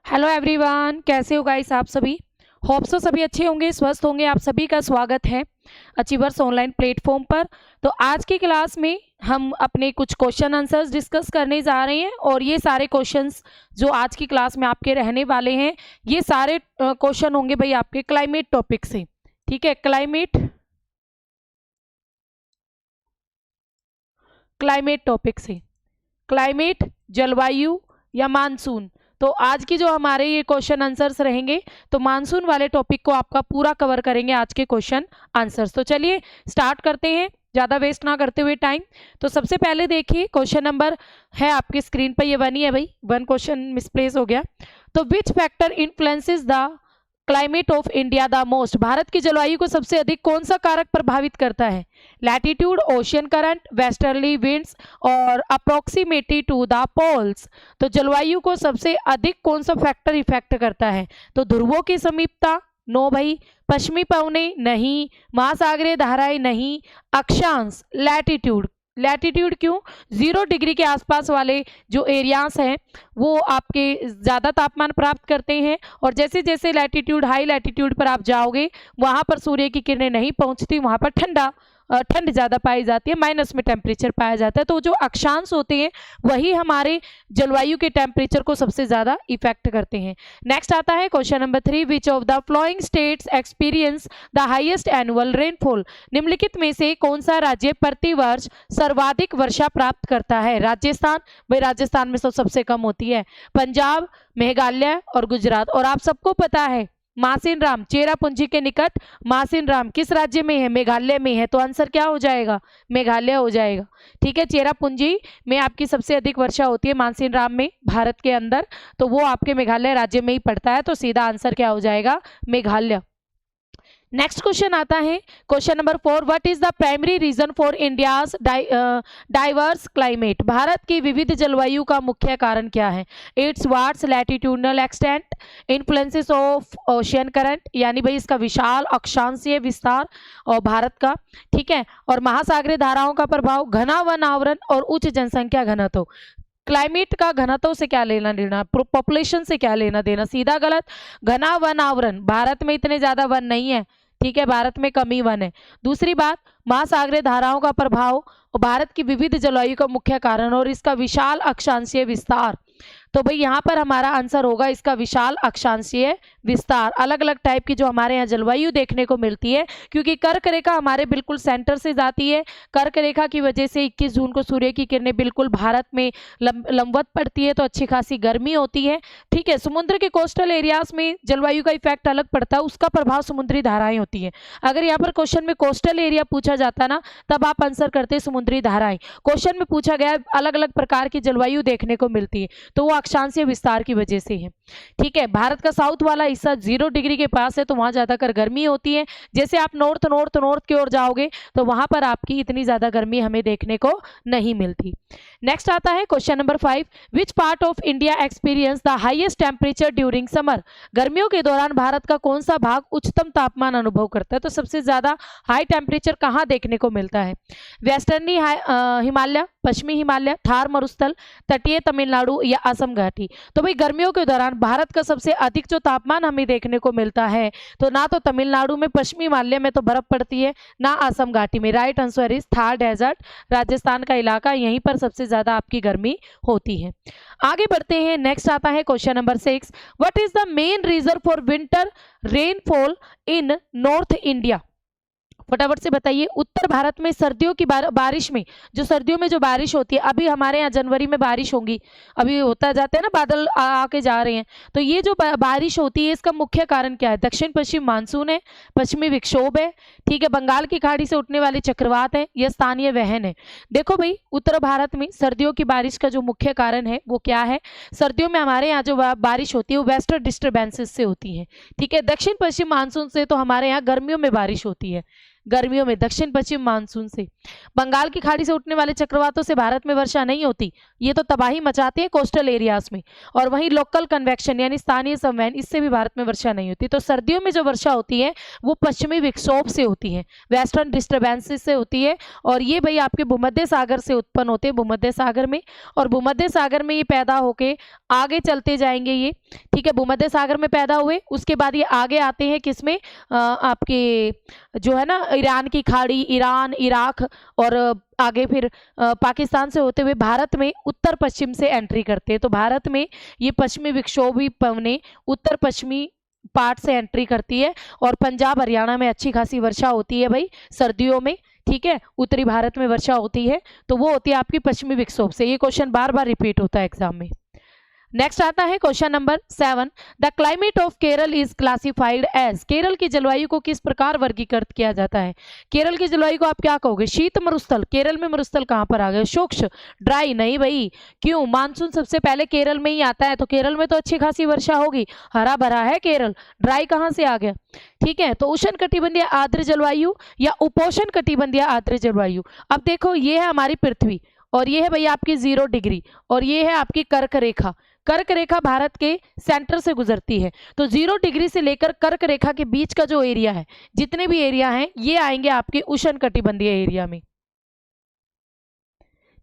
Hello everyone, कैसे हो guys आप सभी। होप सो सभी अच्छे होंगे, स्वस्थ होंगे। आप सभी का स्वागत है अचीवर्स ऑनलाइन प्लेटफॉर्म पर। तो आज की क्लास में हम अपने कुछ क्वेश्चन आंसर्स डिस्कस करने जा रहे हैं और ये सारे क्वेश्चंस जो आज की क्लास में आपके रहने वाले हैं, ये सारे क्वेश्चन होंगे भाई आपके क्लाइमेट टॉपिक से। ठीक है, क्लाइमेट टॉपिक से, क्लाइमेट, जलवायु या मानसून। तो आज की जो हमारे ये क्वेश्चन आंसर्स रहेंगे, तो मानसून वाले टॉपिक को आपका पूरा कवर करेंगे आज के क्वेश्चन आंसर्स। तो चलिए स्टार्ट करते हैं, ज़्यादा वेस्ट ना करते हुए टाइम। तो सबसे पहले देखिए, क्वेश्चन नंबर है आपके स्क्रीन पर, ये 1 ही है भाई, 1 क्वेश्चन मिसप्लेस हो गया। तो which factor influences the climate of India the most. Bharat की जलवायु को सबसे अधिक कौन सा कारक प्रभावित करता है? Latitude, ocean current, westerly winds और अप्रोक्सीमेटी टू द पोल्स। तो जलवायु को सबसे अधिक कौन सा फैक्टर इफेक्ट करता है? तो ध्रुवों की समीपता, नो भाई। पश्चिमी पवने, नहीं। महासागरीय धाराएं, नहीं। अक्षांश, लैटिट्यूड। लैटिट्यूड क्यों? 0 डिग्री के आसपास वाले जो एरियाज हैं वो आपके ज़्यादा तापमान प्राप्त करते हैं, और जैसे जैसे लैटिट्यूड, हाई लैटिट्यूड पर आप जाओगे वहाँ पर सूर्य की किरणें नहीं पहुँचती, वहाँ पर ठंड ज़्यादा पाई जाती है, माइनस में टेम्परेचर पाया जाता है। तो जो अक्षांश होते हैं वही हमारे जलवायु के टेम्परेचर को सबसे ज़्यादा इफेक्ट करते हैं। नेक्स्ट आता है question number 3, which of the flowing states experience the highest annual rainfall. निम्नलिखित में से कौन सा राज्य प्रति वर्ष सर्वाधिक वर्षा प्राप्त करता है? राजस्थान, भाई राजस्थान में तो सबसे कम होती है। पंजाब, मेघालय और गुजरात। और आप सबको पता है मासिन राम चेरापूंजी के निकट मासिन राम किस राज्य में है? मेघालय में है। तो आंसर क्या हो जाएगा? मेघालय हो जाएगा। ठीक है, चेरापूंजी में आपकी सबसे अधिक वर्षा होती है, मासिन राम में, भारत के अंदर, तो वो आपके मेघालय राज्य में ही पड़ता है। तो सीधा आंसर क्या हो जाएगा? मेघालय। नेक्स्ट क्वेश्चन आता है question number 4, what is the primary reason for India's diverse climate. Bharat की विविध जलवायु का मुख्य कारण क्या है? इट्स वाट्स latitudinal extent, influences of ocean current, यानी भाई इसका विशाल अक्षांशीय विस्तार और भारत का, ठीक है, और महासागरीय धाराओं का प्रभाव, घना वन आवरण और उच्च जनसंख्या घनत्व। क्लाइमेट का घनत्व से क्या लेना देना, पॉपुलेशन से क्या लेना देना? सीधा गलत। घना वन आवरण, भारत में इतने ज्यादा वन नहीं है, ठीक है, भारत में कम ही वन है। दूसरी बात, महासागरीय धाराओं का प्रभाव और भारत की विविध जलवायु का मुख्य कारण और इसका विशाल अक्षांशीय विस्तार। तो भाई यहाँ पर हमारा आंसर होगा इसका विशाल अक्षांशीय विस्तार। अलग अलग टाइप की जो हमारे यहाँ जलवायु देखने को मिलती है, क्योंकि कर्क रेखा हमारे बिल्कुल सेंटर से जाती है। कर्क रेखा की वजह से 21 जून को सूर्य की किरणें बिल्कुल भारत में लंबवत पड़ती है, तो अच्छी खासी गर्मी होती है। ठीक है, समुद्र के कोस्टल एरियाज में जलवायु का इफेक्ट अलग पड़ता है, उसका प्रभाव समुद्री धाराएं होती है। अगर यहाँ पर क्वेश्चन में कोस्टल एरिया पूछा जाता ना, तब आप आंसर करते समुद्री धाराएं। क्वेश्चन में पूछा गया अलग अलग प्रकार की जलवायु देखने को मिलती है, तो वो अक्षांशीय विस्तार की वजह से है। ठीक है, भारत का साउथ वाला हिस्सा 0 डिग्री के पास है, तो वहां ज्यादातर गर्मी होती है। जैसे आप नॉर्थ की ओर जाओगे तो वहां पर आपकी इतनी ज्यादा गर्मी हमें देखने को नहीं मिलती। नेक्स्ट आता है question number 5, which part of India experience the highest temperature during summer. गर्मियों के दौरान भारत का कौन सा भाग उच्चतम तापमान अनुभव करता है? तो सबसे ज्यादा हाई टेम्परेचर कहाँ देखने को मिलता है? वेस्टर्नी हिमालय, पश्चिमी हिमालय, थार मरुस्थल, तटीय तमिलनाडु या असम घाटी। तो भाई गर्मियों के दौरान भारत का सबसे अधिक जो तापमान हमें देखने को मिलता है, तो ना तो तमिलनाडु में, पश्चिमी हिमालय में तो बर्फ पड़ती है, ना असम घाटी में। Right answer is Thar desert, Rajasthan का इलाका, यहीं पर सबसे ज्यादा आपकी गर्मी होती है। आगे बढ़ते हैं, नेक्स्ट आता है question number 6, what is the main reason for winter rainfall in north India. फटाफट से बताइए। उत्तर भारत में सर्दियों की बारिश में, जो सर्दियों में जो बारिश होती है, अभी हमारे यहाँ जनवरी में बारिश होगी, अभी होता जाता है ना, बादल आके जा रहे हैं, तो ये जो बारिश होती है इसका मुख्य कारण क्या है? दक्षिण पश्चिम मानसून है, पश्चिमी विक्षोभ है, ठीक है, बंगाल की खाड़ी से उठने वाले चक्रवात है, यह स्थानीय वहन है। देखो भाई, उत्तर भारत में सर्दियों की बारिश का जो मुख्य कारण है वो क्या है? सर्दियों में हमारे यहाँ जो बारिश होती है वो वेस्टर्न डिस्टर्बेंसेस से होती है। ठीक है, दक्षिण पश्चिम मानसून से तो हमारे यहाँ गर्मियों में बारिश होती है। गर्मियों में दक्षिण पश्चिम मानसून से। बंगाल की खाड़ी से उठने वाले चक्रवातों से भारत में वर्षा नहीं होती, ये तो तबाही मचाते हैं कोस्टल एरियाज में। और वहीं लोकल कन्वेक्शन यानी स्थानीय संवहन, इससे भी भारत में वर्षा नहीं होती। तो सर्दियों में जो वर्षा होती है वो पश्चिमी विक्षोभ से होती है, वेस्टर्न डिस्टर्बेंसेस से होती है। और ये भाई आपके भूमध्य सागर से उत्पन्न होते हैं, भूमध्य सागर में। और भूमध्य सागर में ये पैदा होके आगे चलते जाएंगे ये, ठीक है। भूमध्य सागर में पैदा हुए, उसके बाद ये आगे आते हैं किसमें, आपके जो है ना ईरान की खाड़ी, ईरान, इराक, और आगे फिर पाकिस्तान से होते हुए भारत में उत्तर पश्चिम से एंट्री करते हैं। तो भारत में ये पश्चिमी विक्षोभी पवनें उत्तर पश्चिमी पार्ट से एंट्री करती है। और पंजाब हरियाणा में अच्छी खासी वर्षा होती है भाई सर्दियों में, ठीक है। उत्तरी भारत में वर्षा होती है तो वो होती है आपकी पश्चिमी विक्षोभ से। ये क्वेश्चन बार बार रिपीट होता है एग्जाम में। नेक्स्ट आता है question number 7, the climate of Kerala is classified as. Kerala की जलवायु को किस प्रकार वर्गीकृत किया जाता है? केरल की जलवायु को आप क्या कहोगे? शीत मरुस्थल। केरल में मरुस्थल कहाँ पर आ गया? शुष्क, ड्राई नहीं भाई। क्यों? मानसून सबसे पहले केरल में ही आता है, तो केरल में तो अच्छी खासी वर्षा होगी, हरा भरा है केरल, ड्राई कहाँ से आ गया? ठीक है, तो उष्ण कटिबंधीय आर्द्र जलवायु या उपोष्ण कटिबंधीय आर्द्र जलवायु। अब देखो ये है हमारी पृथ्वी, और ये है भैया आपकी 0 डिग्री, और ये है आपकी कर्क रेखा। कर्क रेखा भारत के सेंटर से गुजरती है, तो 0 डिग्री से लेकर कर्क रेखा के बीच का जो एरिया है, जितने भी एरिया हैं ये आएंगे आपके उष्ण कटिबंधीय एरिया में,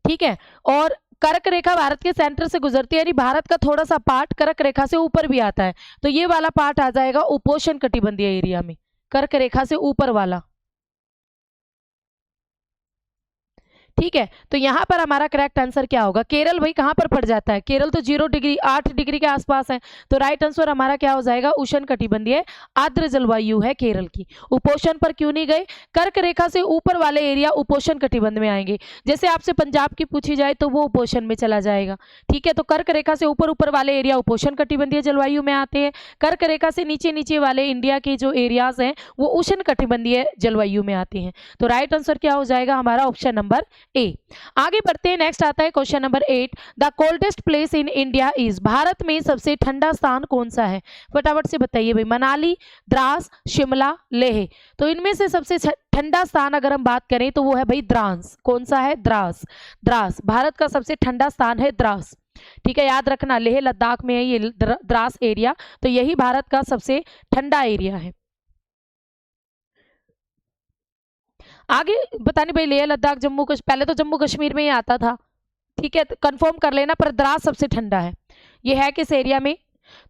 ठीक है। और कर्क रेखा भारत के सेंटर से गुजरती है, यानी भारत का थोड़ा सा पार्ट कर्क रेखा से ऊपर भी आता है, तो ये वाला पार्ट आ जाएगा उपोष्ण कटिबंधीय एरिया में, कर्क रेखा से ऊपर वाला, ठीक है। तो यहां पर हमारा करेक्ट आंसर क्या होगा? केरल भाई कहां पर पड़ जाता है? केरल तो 0 डिग्री 8 डिग्री के आसपास है, तो राइट आंसर हमारा क्या हो जाएगा? उष्ण कटिबंधीय आर्द्र जलवायु है केरल की। उपोष्ण पर क्यों नहीं गए? कर्क रेखा से ऊपर वाले एरिया उपोष्ण कटिबंध में आएंगे। जैसे आपसे पंजाब की पूछी जाए तो वो उपोष्ण में चला जाएगा, ठीक है। तो कर्क रेखा से ऊपर ऊपर वाले एरिया उपोष्ण कटिबंधीय जलवायु में आते हैं, कर्क रेखा से नीचे नीचे वाले इंडिया के जो एरियाज हैं वो उष्ण कटिबंधीय जलवायु में आते हैं। तो राइट आंसर क्या हो जाएगा हमारा? ऑप्शन नंबर ए। आगे बढ़ते हैं, नेक्स्ट आता है question number 8, the coldest place in India is. Bharat में सबसे ठंडा स्थान कौन सा है? फटाफट से बताइए भाई। मनाली, द्रास, शिमला, लेह। तो इनमें से सबसे ठंडा स्थान अगर हम बात करें तो वो है भाई द्रास। कौन सा है? द्रास। द्रास भारत का सबसे ठंडा स्थान है, द्रास, ठीक है। याद रखना लेह लद्दाख में है ये द्रास एरिया, तो यही भारत का सबसे ठंडा एरिया है। आगे बताने भाई, लेह लद्दाख, जम्मू कश्मीर, पहले तो जम्मू कश्मीर में ही आता था, ठीक है, कंफर्म कर लेना, पर द्रास सबसे ठंडा है। ये है किस एरिया में?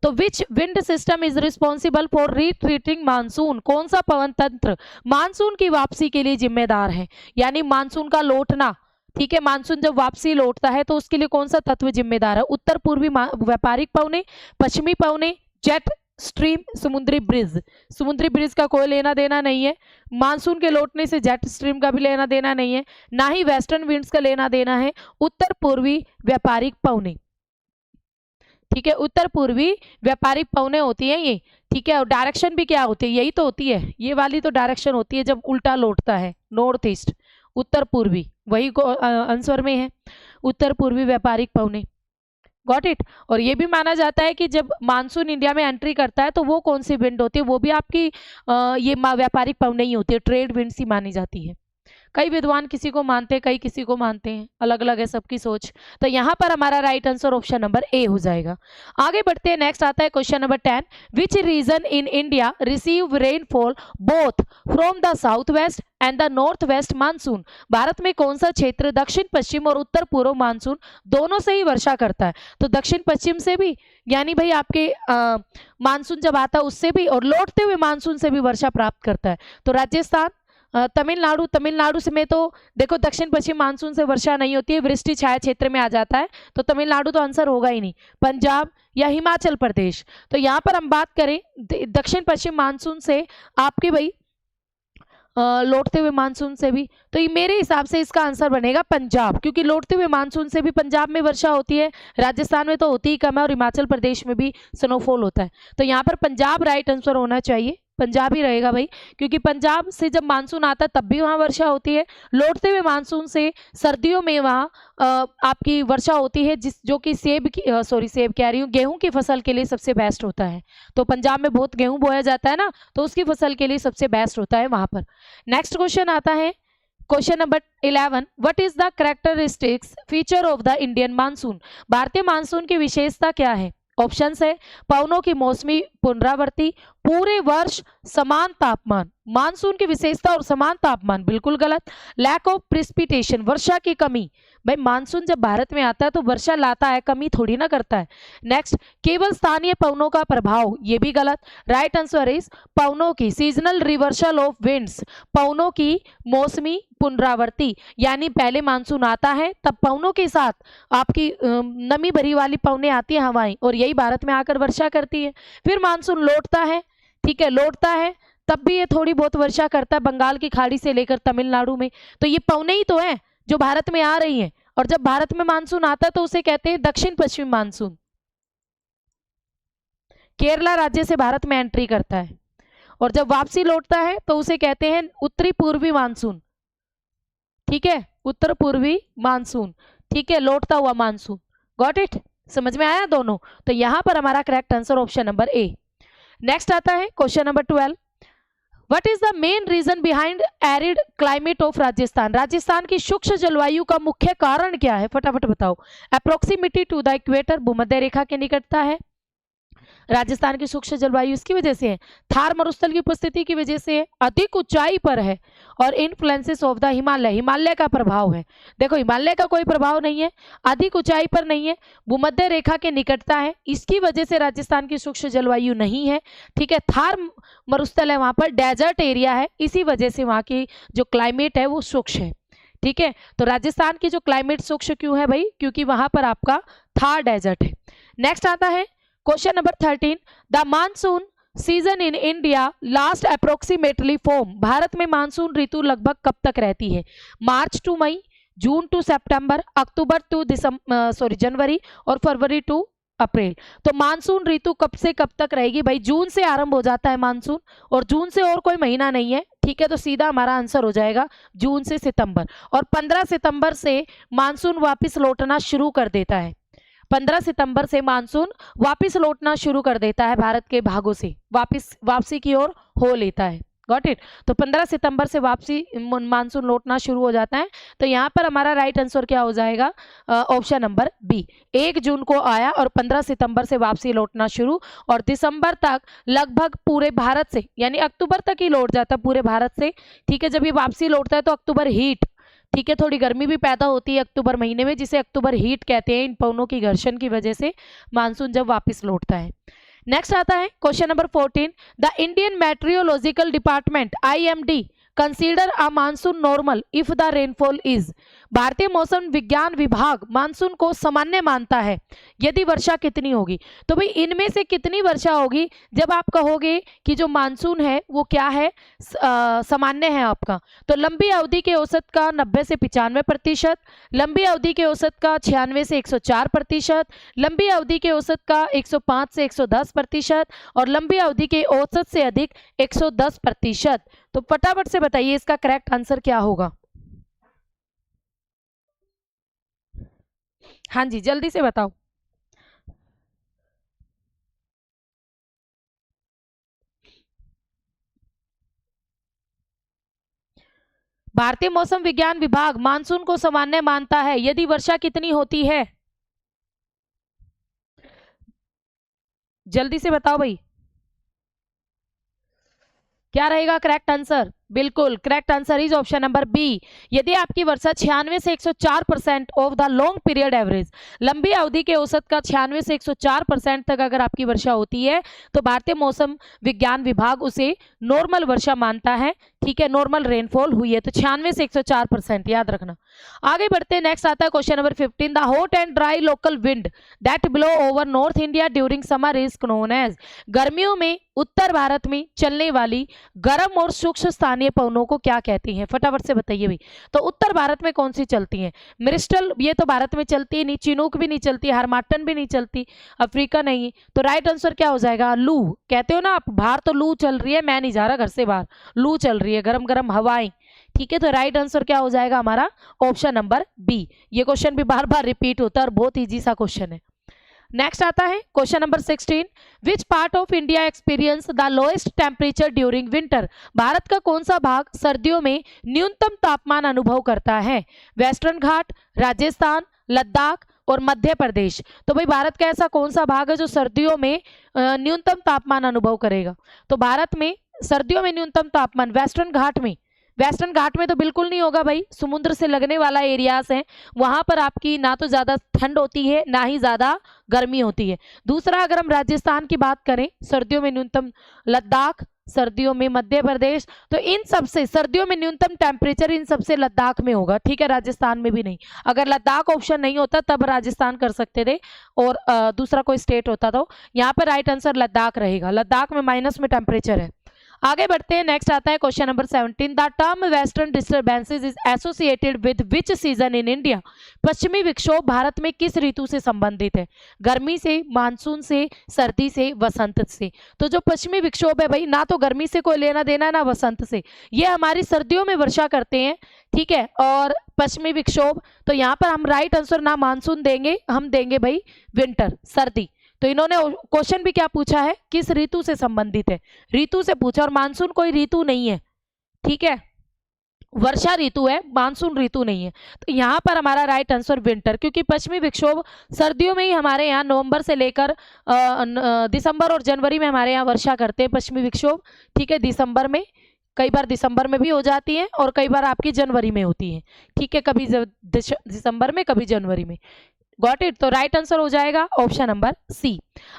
तो which wind system is responsible for retreating monsoon. कौन सा पवन तंत्र मानसून की वापसी के लिए जिम्मेदार है? यानी मानसून का लौटना, ठीक है। मानसून जब वापसी लौटता है तो उसके लिए कौन सा तत्व जिम्मेदार है? उत्तर पूर्वी व्यापारिक पवने, पश्चिमी पवने, जेट स्ट्रीम, समुद्री ब्रिज। समुद्री ब्रिज का कोई लेना देना नहीं है, मानसून के लौटने से जेट स्ट्रीम का भी लेना देना नहीं है, ना ही वेस्टर्न विंड्स का लेना देना है। उत्तर पूर्वी व्यापारिक पवने, ठीक है, उत्तर पूर्वी व्यापारिक पवने होती है ये, ठीक है। और डायरेक्शन भी क्या होती है? यही तो होती है, ये वाली तो डायरेक्शन होती है जब उल्टा लौटता है, नॉर्थ ईस्ट, उत्तर पूर्वी, वही आंसर में है उत्तर पूर्वी व्यापारिक पवने। Got it. और ये भी माना जाता है कि जब मानसून इंडिया में एंट्री करता है तो वो कौन सी विंड होती है? वो भी आपकी ये व्यापारिक पवने ही होती है, ट्रेड विंड सी मानी जाती है। कई विद्वान किसी को मानते हैं, कई किसी को मानते हैं, अलग अलग है सबकी सोच। तो यहाँ पर हमारा राइट आंसर ऑप्शन नंबर ए हो जाएगा। आगे बढ़ते हैं, नेक्स्ट आता है question number 10, which region in India receive rainfall both from the south west and the north west monsoon. Bharat में कौन सा क्षेत्र दक्षिण पश्चिम और उत्तर पूर्व मानसून दोनों से ही वर्षा करता है? तो दक्षिण पश्चिम से भी, यानी भाई आपके मानसून जब आता है उससे भी, और लौटते हुए मानसून से भी वर्षा प्राप्त करता है। तो राजस्थान, तमिलनाडु, तमिलनाडु से में तो देखो दक्षिण पश्चिम मानसून से वर्षा नहीं होती है, वृष्टि छाया क्षेत्र में आ जाता है, तो तमिलनाडु तो आंसर होगा ही नहीं। पंजाब या हिमाचल प्रदेश। तो यहाँ पर हम बात करें दक्षिण पश्चिम मानसून से आपके भाई लौटते हुए मानसून से भी, तो ये मेरे हिसाब से इसका आंसर बनेगा पंजाब, क्योंकि लौटते हुए मानसून से भी पंजाब में वर्षा होती है, राजस्थान में तो होती ही कम है, और हिमाचल प्रदेश में भी स्नोफॉल होता है। तो यहाँ पर पंजाब राइट आंसर होना चाहिए, पंजाब ही रहेगा भाई, क्योंकि पंजाब से जब मानसून आता है तब भी वहाँ वर्षा होती है, लौटते हुए मानसून से सर्दियों में वहाँ आपकी वर्षा होती है, जो कि सेब कह रही हूँ, गेहूं की फसल के लिए सबसे बेस्ट होता है। तो पंजाब में बहुत गेहूं बोया जाता है ना, तो उसकी फसल के लिए सबसे बेस्ट होता है वहां पर। नेक्स्ट क्वेश्चन आता है, question number 11, what is the characteristics feature of the Indian monsoon. भारतीय मानसून की विशेषता क्या है? ऑप्शंस है, पवनों की मौसमी पुनरावृत्ति, पूरे वर्ष समान तापमान। मानसून की विशेषता और समान तापमान बिल्कुल गलत। लैक ऑफ प्रिसिपिटेशन, वर्षा की कमी। भाई मानसून जब भारत में आता है तो वर्षा लाता है, कमी थोड़ी ना करता है। नेक्स्ट, केवल स्थानीय पवनों का प्रभाव, ये भी गलत। राइट आंसर इज पवनों की सीजनल रिवर्सल ऑफ विंड्स, पवनों की मौसमी पुनरावृत्ति, यानी पहले मानसून आता है तब पवनों के साथ आपकी नमी भरी वाली पवनें आती है हवाएं, और यही भारत में आकर वर्षा करती है। फिर मानसून लौटता है, ठीक है, लौटता है तब भी ये थोड़ी बहुत वर्षा करता है बंगाल की खाड़ी से लेकर तमिलनाडु में। तो ये पवने ही तो है जो भारत में आ रही हैं, और जब भारत में मानसून आता है तो उसे कहते हैं दक्षिण पश्चिम मानसून। केरला राज्य से भारत में एंट्री करता है, और जब वापसी लौटता है तो उसे कहते हैं उत्तरी पूर्वी मानसून, ठीक है, उत्तर पूर्वी मानसून, ठीक है, लौटता हुआ मानसून। Got it? समझ में आया दोनों? तो यहां पर हमारा correct answer option number A. Next आता है question number 12, what is the main reason behind arid climate of Rajasthan. Rajasthan की शुष्क जलवायु का मुख्य कारण क्या है? फटाफट बताओ। अप्रोक्सीमिटी टू द इक्वेटर, भूमध्य रेखा के निकटता है। राजस्थान की शुष्क जलवायु इसकी वजह से है, थार मरुस्थल की उपस्थिति की वजह से है, अधिक ऊंचाई पर है, और influences of the Himalaya, Himalaya का प्रभाव है। देखो हिमालय का कोई प्रभाव नहीं है, अधिक ऊंचाई पर नहीं है, भूमध्य रेखा के निकटता है, इसकी वजह से राजस्थान की शुष्क जलवायु नहीं है, ठीक है। थार मरुस्थल है, वहां पर डेजर्ट एरिया है, इसी वजह से वहां की जो क्लाइमेट है वो शुष्क है, ठीक है। तो राजस्थान की जो क्लाइमेट शुष्क क्यों है भाई? क्योंकि वहां पर आपका थार डेजर्ट है। नेक्स्ट आता है question number 13, the monsoon season in India last approximately from. भारत में मानसून ऋतु लगभग कब तक रहती है? March to May, June to September, October to January, और फरवरी टू अप्रैल। तो मानसून ऋतु कब से कब तक रहेगी भाई? जून से आरंभ हो जाता है मानसून, और जून से और कोई महीना नहीं है, ठीक है। तो सीधा हमारा आंसर हो जाएगा जून से सितंबर, और 15 सितंबर से मानसून वापस लौटना शुरू कर देता है। 15 सितंबर से मानसून वापस लौटना शुरू कर देता है, भारत के भागों से वापसी की ओर हो लेता है। Got it? तो 15 सितंबर से वापसी मानसून लौटना शुरू हो जाता है। तो यहाँ पर हमारा राइट आंसर क्या हो जाएगा? ऑप्शन नंबर बी, 1 जून को आया और 15 सितंबर से वापसी लौटना शुरू, और दिसंबर तक लगभग पूरे भारत से, यानी अक्टूबर तक ही लौट जाता है पूरे भारत से, ठीक है। जब ये वापसी लौटता है तो अक्टूबर हीट, ठीक है, थोड़ी गर्मी भी पैदा होती है अक्टूबर महीने में, जिसे अक्टूबर हीट कहते हैं, इन पवनों की घर्षण की वजह से मानसून जब वापस लौटता है। नेक्स्ट आता है question number 14, the Indian meteorological department IMD consider a monsoon normal if the rainfall is. भारतीय मौसम विज्ञान विभाग मानसून को सामान्य मानता है यदि वर्षा कितनी होगी। तो भाई इनमें से कितनी वर्षा होगी जब आप कहोगे कि जो मानसून है वो क्या है? सामान्य है आपका। तो लंबी अवधि के औसत का 90 से 95%, लंबी अवधि के औसत का 96 से 104%, लंबी अवधि के औसत का 105 से 110%, और लंबी अवधि के औसत से अधिक 110%। तो फटाफट से बताइए इसका करेक्ट आंसर क्या होगा? हाँ जी, जल्दी से बताओ। भारतीय मौसम विज्ञान विभाग मानसून को सामान्य मानता है यदि वर्षा कितनी होती है? जल्दी से बताओ भाई, क्या रहेगा करेक्ट आंसर? बिल्कुल correct answer is option number B. यदि आपकी वर्षा 96 से 104% of the long period average, लंबी अवधि के औसत का 96 से 104% तक अगर आपकी वर्षा होती है तो भारतीय मौसम विज्ञान विभाग उसे नॉर्मल वर्षा मानता है, ठीक है, नॉर्मल रेनफॉल हुई है। तो 96 से 104% याद रखना। आगे बढ़ते हैं, नेक्स्ट आता है question number 15, the hot and dry local wind that blow over north India during summer is known as. गर्मियों में उत्तर भारत में चलने वाली गर्म और सूक्ष्म स्थानीय पवनों को क्या कहते हैं? फटाफट से बताइए भाई। तो उत्तर भारत में कौन सी चलती हैं? मिरिस्टल, ये तो भारत में चलती है नहीं, चिनूक भी नहीं चलती, हारमाटन भी नहीं चलती, अफ्रीका नहीं। तो राइट आंसर क्या हो जाएगा? लू। कहते हो ना आप, बाहर तो लू चल रही है, मैं नहीं जा रहा घर से बाहर, लू चल रही है, गरम गरम हवाएं। ठीक है, तो राइट आंसर क्या हो जाएगा हमारा? Option number B. ये क्वेश्चन भी बार बार रिपीट होता है और बहुत ईजी सा क्वेश्चन है। नेक्स्ट आता है question number 16। Which part of India experience the lowest temperature during winter? Bharat का कौन सा भाग सर्दियों में न्यूनतम तापमान अनुभव करता है? वेस्टर्न घाट, राजस्थान, लद्दाख और मध्य प्रदेश। तो भाई भारत का ऐसा कौन सा भाग है जो सर्दियों में न्यूनतम तापमान अनुभव करेगा? तो भारत में सर्दियों में न्यूनतम तापमान वेस्टर्न घाट में तो बिल्कुल नहीं होगा भाई, समुद्र से लगने वाला एरियाज है, वहां पर आपकी ना तो ज्यादा ठंड होती है ना ही ज्यादा गर्मी होती है। दूसरा, अगर हम राजस्थान की बात करें सर्दियों में न्यूनतम, लद्दाख सर्दियों में, मध्य प्रदेश, तो इन सबसे सर्दियों में न्यूनतम टेम्परेचर इन सबसे लद्दाख में होगा। ठीक है, राजस्थान में भी नहीं। अगर लद्दाख ऑप्शन नहीं होता तब राजस्थान कर सकते थे और दूसरा कोई स्टेट होता तो यहाँ पर राइट आंसर लद्दाख रहेगा। लद्दाख में माइनस में टेम्परेचर है। आगे बढ़ते हैं, नेक्स्ट आता है question number 17। The term western disturbances is associated with which season in India? पश्चिमी विक्षोभ भारत में किस ऋतु से संबंधित है? गर्मी से, मानसून से, सर्दी से, वसंत से। तो जो पश्चिमी विक्षोभ है भाई, ना तो गर्मी से कोई लेना देना ना वसंत से, ये हमारी सर्दियों में वर्षा करते हैं। ठीक है, और पश्चिमी विक्षोभ, तो यहाँ पर हम राइट आंसर ना मानसून देंगे, हम देंगे भाई विंटर, सर्दी। तो इन्होंने क्वेश्चन भी क्या पूछा है? किस ऋतु से संबंधित है, ऋतु से पूछा, और मानसून कोई ऋतु नहीं है। ठीक है, वर्षा ऋतु है, मानसून ऋतु नहीं है। तो यहाँ पर हमारा राइट आंसर विंटर, क्योंकि पश्चिमी विक्षोभ सर्दियों में ही हमारे यहाँ नवंबर से लेकर दिसंबर और जनवरी में हमारे यहाँ वर्षा करते हैं पश्चिमी विक्षोभ। ठीक है, दिसंबर में, कई बार दिसंबर में भी हो जाती है और कई बार आपकी जनवरी में होती है। ठीक है, कभी दिसंबर में, कभी जनवरी में। Got it? तो राइट आंसर हो जाएगा ऑप्शन नंबर सी।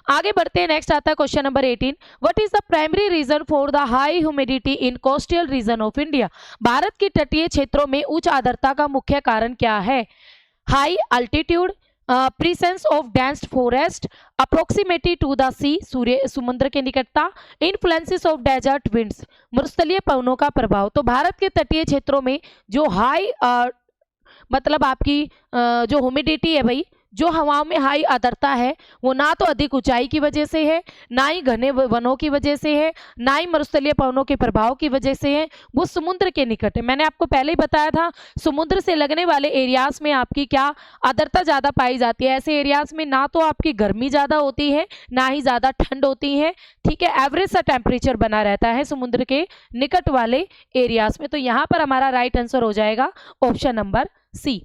आगे बढ़ते हैं, नेक्स्ट आता है question number 18। What is the primary reason for the high humidity in coastal region of India? Bharat के तटीय क्षेत्रों में उच्च आर्द्रता का मुख्य कारण क्या है? High altitude, presence of dense forest, approximately to the sea, सूर्य समुद्र के निकटता, इन्फ्लुएंसेस ऑफ डेजर्ट विंड्स, मरुस्थलीय पवनों का प्रभाव। तो भारत के तटीय क्षेत्रों में जो हाई मतलब आपकी जो ह्यूमिडिटी है भाई, जो हवाओं में हाई आर्द्रता है, वो ना तो अधिक ऊंचाई की वजह से है, ना ही घने वनों की वजह से है, ना ही मरुस्थलीय पवनों के प्रभाव की वजह से है, वो समुद्र के निकट है। मैंने आपको पहले ही बताया था, समुद्र से लगने वाले एरियाज में आपकी क्या आर्द्रता ज़्यादा पाई जाती है। ऐसे एरियाज में ना तो आपकी गर्मी ज़्यादा होती है, ना ही ज़्यादा ठंड होती है। ठीक है, एवरेज सा टेम्परेचर बना रहता है समुद्र के निकट वाले एरियाज में। तो यहाँ पर हमारा राइट आंसर हो जाएगा ऑप्शन नंबर सी।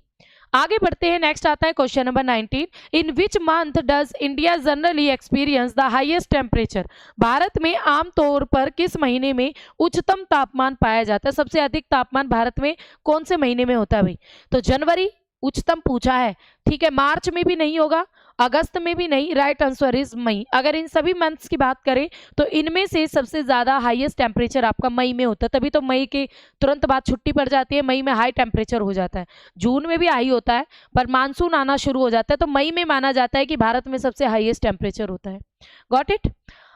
आगे बढ़ते हैं, नेक्स्ट आता है question number 19। In which month does India generally experience the highest temperature? Bharat में आमतौर पर किस महीने में उच्चतम तापमान पाया जाता है? सबसे अधिक तापमान भारत में कौन से महीने में होता है भाई? तो जनवरी उच्चतम पूछा है। ठीक है, मार्च में भी नहीं होगा, अगस्त में भी नहीं, राइट आंसर इज मई। अगर इन सभी मंथ्स की बात करें तो इनमें से सबसे ज़्यादा हाईएस्ट टेम्परेचर आपका मई में होता है। तभी तो मई के तुरंत बाद छुट्टी पड़ जाती है, मई में हाई टेम्परेचर हो जाता है। जून में भी हाई होता है, पर मानसून आना शुरू हो जाता है, तो मई में माना जाता है कि भारत में सबसे हाईएस्ट टेम्परेचर होता है। Got it?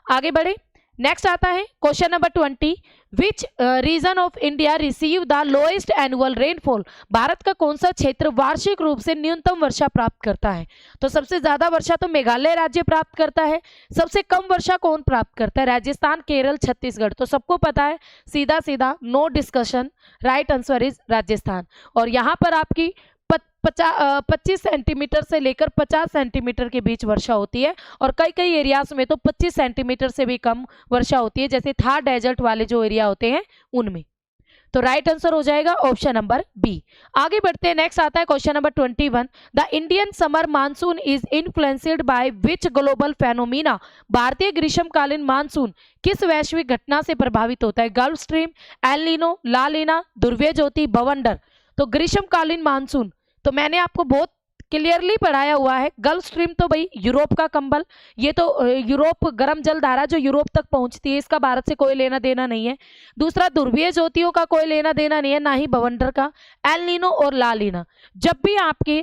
आगे बढ़े, नेक्स्ट आता है question number 20। Which region of India receive the lowest annual rainfall? Bharat का कौन सा क्षेत्र वार्षिक रूप से न्यूनतम वर्षा प्राप्त करता है? तो सबसे ज्यादा वर्षा तो मेघालय राज्य प्राप्त करता है। सबसे कम वर्षा कौन प्राप्त करता है? राजस्थान, केरल, छत्तीसगढ़। तो सबको पता है, सीधा सीधा, no discussion, right answer is Rajasthan. और यहाँ पर आपकी 25 सेंटीमीटर से लेकर 50 सेंटीमीटर के बीच वर्षा होती है, और कई कई एरियाज में तो 25 सेंटीमीटर से भी कम वर्षा होती है, जैसे थार डेजर्ट वाले जो एरिया होते हैं उनमें। तो राइट आंसर हो जाएगा ऑप्शन नंबर बी। आगे बढ़ते हैं, नेक्स्ट आता है question number 21। The Indian summer monsoon is influenced by which global phenomena? भारतीय ग्रीष्मकालीन मानसून किस वैश्विक घटना से प्रभावित होता है? गल्फ स्ट्रीम, एल नीनो, ला लीना, ध्रुवीय ज्योति, बवंडर। तो ग्रीष्मकालीन मानसून तो मैंने आपको बहुत क्लियरली पढ़ाया हुआ है। गल्फ स्ट्रीम तो भाई यूरोप का कंबल, ये तो यूरोप, गर्म जल धारा जो यूरोप तक पहुंचती है, इसका भारत से कोई लेना देना नहीं है। दूसरा, ध्रुवीय ज्योतियों का कोई लेना देना नहीं है, ना ही बवंडर का। एल नीनो और ला लीना, जब भी आपके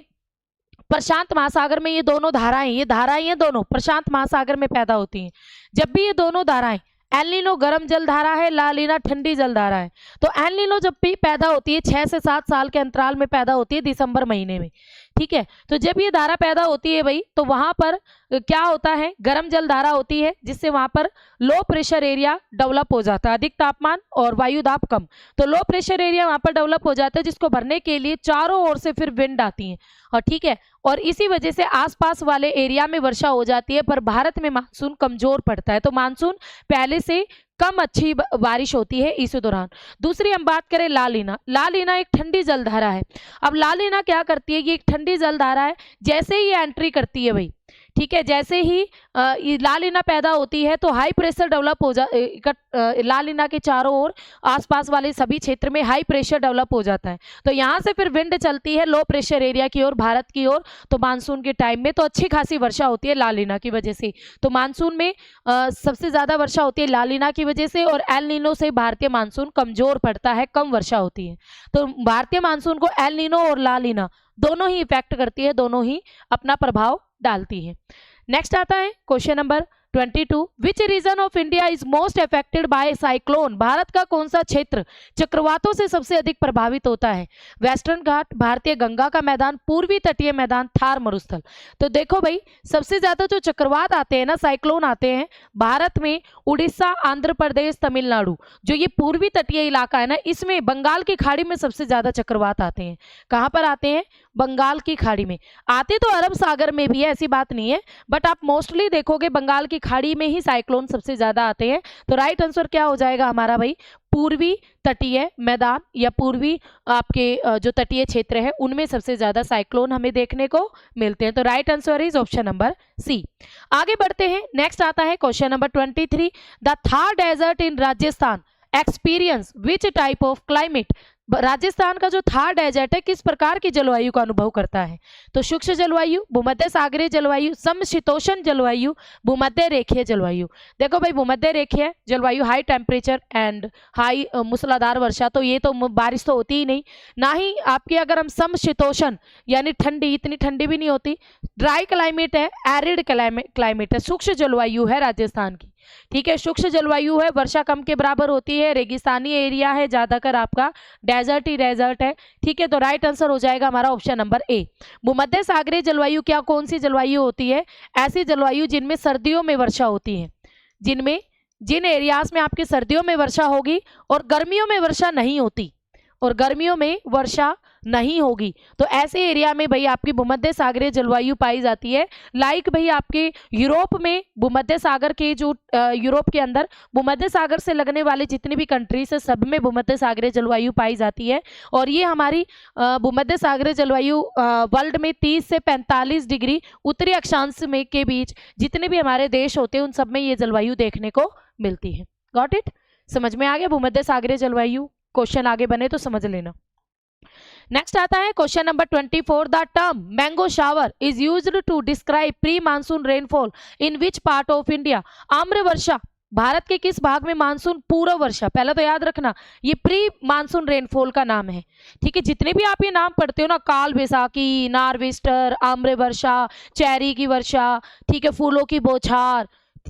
प्रशांत महासागर में ये दोनों धाराएं, ये धाराएं दोनों प्रशांत महासागर में पैदा होती हैं, जब भी ये दोनों धाराएं एल नीनो गर्म जलधारा है, ला लीना ठंडी जलधारा है। तो एल नीनो जब भी पैदा होती है 6 से 7 साल के अंतराल में पैदा होती है, दिसंबर महीने में, ठीक है। तो जब ये धारा पैदा होती है भाई, तो वहां पर क्या होता है, गर्म जलधारा होती है, जिससे वहां पर लो प्रेशर एरिया डेवलप हो जाता है, अधिक तापमान और वायु दाब कम। तो लो प्रेशर एरिया वहां पर डेवलप हो जाता है, जिसको भरने के लिए चारों ओर से फिर विंड आती है, और ठीक है, और इसी वजह से आसपास वाले एरिया में वर्षा हो जाती है, पर भारत में मानसून कमजोर पड़ता है। तो मानसून पहले से कम अच्छी बारिश होती है इस दौरान। दूसरी हम बात करें ला लीना। ला लीना एक ठंडी जलधारा है। अब ला लीना क्या करती है, ये एक ठंडी जलधारा है, जैसे ही ये एंट्री करती है भाई, ठीक है, जैसे ही ला लीना पैदा होती है तो हाई प्रेशर डेवलप हो ला लीना के चारों ओर आसपास वाले सभी क्षेत्र में हाई प्रेशर डेवलप हो जाता है। तो यहाँ से फिर विंड चलती है लो प्रेशर एरिया की ओर, भारत की ओर। तो मानसून के टाइम में तो अच्छी खासी वर्षा होती है ला लीना की वजह से। तो मानसून में सबसे ज्यादा वर्षा होती है ला लीना की वजह से, और एल नीनो से भारतीय मानसून कमजोर पड़ता है, कम वर्षा होती है। तो भारतीय मानसून को एल नीनो और ला लीना दोनों ही इफेक्ट करती है, दोनों ही अपना प्रभाव डालती है। नेक्स्ट आता है question number 22, which region of India is most affected by cyclone. Bharat का कौन सा क्षेत्र चक्रवातों से सबसे अधिक प्रभावित होता है। वेस्टर्न घाट, भारतीय गंगा का मैदान, पूर्वी तटीय मैदान, थार मरुस्थल। तो देखो भाई, सबसे ज्यादा जो चक्रवात आते हैं ना, साइक्लोन आते हैं भारत में उड़ीसा, आंध्र प्रदेश, तमिलनाडु, जो ये पूर्वी तटीय इलाका है ना, इसमें बंगाल की खाड़ी में सबसे ज्यादा चक्रवात आते हैं। कहाँ पर आते हैं, बंगाल की खाड़ी में। आते तो अरब सागर में भी है, ऐसी बात नहीं है, बट आप मोस्टली देखोगे बंगाल की खाड़ी में ही साइक्लोन सबसे ज्यादा आते हैं। तो राइट आंसर क्या हो जाएगा हमारा भाई, पूर्वी तटीय मैदान या पूर्वी आपके जो तटीय क्षेत्र है उनमें सबसे ज्यादा साइक्लोन हमें देखने को मिलते हैं। तो right answer is option number C. आगे बढ़ते हैं, नेक्स्ट आता है question number 23, the Thar desert in Rajasthan experience which type of climate. Rajasthan का जो थार डेजर्ट है किस प्रकार की जलवायु का अनुभव करता है। तो शुष्क जलवायु, भूमध्य सागरीय जलवायु, समशीतोष्ण जलवायु, भूमध्य रेखीय जलवायु। देखो भाई, भूमध्य रेखीय जलवायु हाई टेम्परेचर एंड हाई मूसलाधार वर्षा, तो ये तो बारिश तो होती ही नहीं। ना ही आपकी अगर हम समशीतोष्ण यानी ठंडी, इतनी ठंडी भी नहीं होती। ड्राई क्लाइमेट है, एरिड क्लाइमेट है, शुष्क जलवायु है राजस्थान की, ठीक है, शुष्क जलवायु है, वर्षा कम के बराबर होती है, रेगिस्तानी एरिया है, ज्यादातर आपका डेजर्ट ही डेजर्ट है, ठीक है। तो राइट आंसर हो जाएगा हमारा ऑप्शन नंबर ए। भूमध्य सागरीय जलवायु क्या कौन सी जलवायु होती है, ऐसी जलवायु जिनमें सर्दियों में वर्षा होती है, जिन एरियाज में आपकी सर्दियों में वर्षा होगी और गर्मियों में वर्षा नहीं होती, और गर्मियों में वर्षा नहीं होगी, तो ऐसे एरिया में भाई आपकी भूमध्य सागरीय जलवायु पाई जाती है। लाइक भाई आपके यूरोप में भूमध्य सागर के जो यूरोप के अंदर भूमध्य सागर से लगने वाले जितनी भी कंट्रीज है सब में भूमध्य सागरीय जलवायु पाई जाती है। और ये हमारी भूमध्य सागरीय जलवायु वर्ल्ड में 30 से 45 डिग्री उत्तरी अक्षांश में के बीच जितने भी हमारे देश होते हैं उन सब में ये जलवायु देखने को मिलती है। गॉट इट, समझ में आ गया भूमध्य सागरीय जलवायु। क्वेश्चन आगे बने तो समझ लेना। नेक्स्ट आता है question number 24, the term mango shower is used to describe pre monsoon rainfall in which part of India. आम्र वर्षा भारत के किस भाग में मानसून पूर्व वर्षा, पहले तो याद रखना ये प्री मानसून रेनफॉल का नाम है, ठीक है। जितने भी आप ये नाम पढ़ते हो ना, काल बैसाखी, नार्वेस्टर, आम्र वर्षा, चेरी की वर्षा, ठीक है, फूलों की बौछार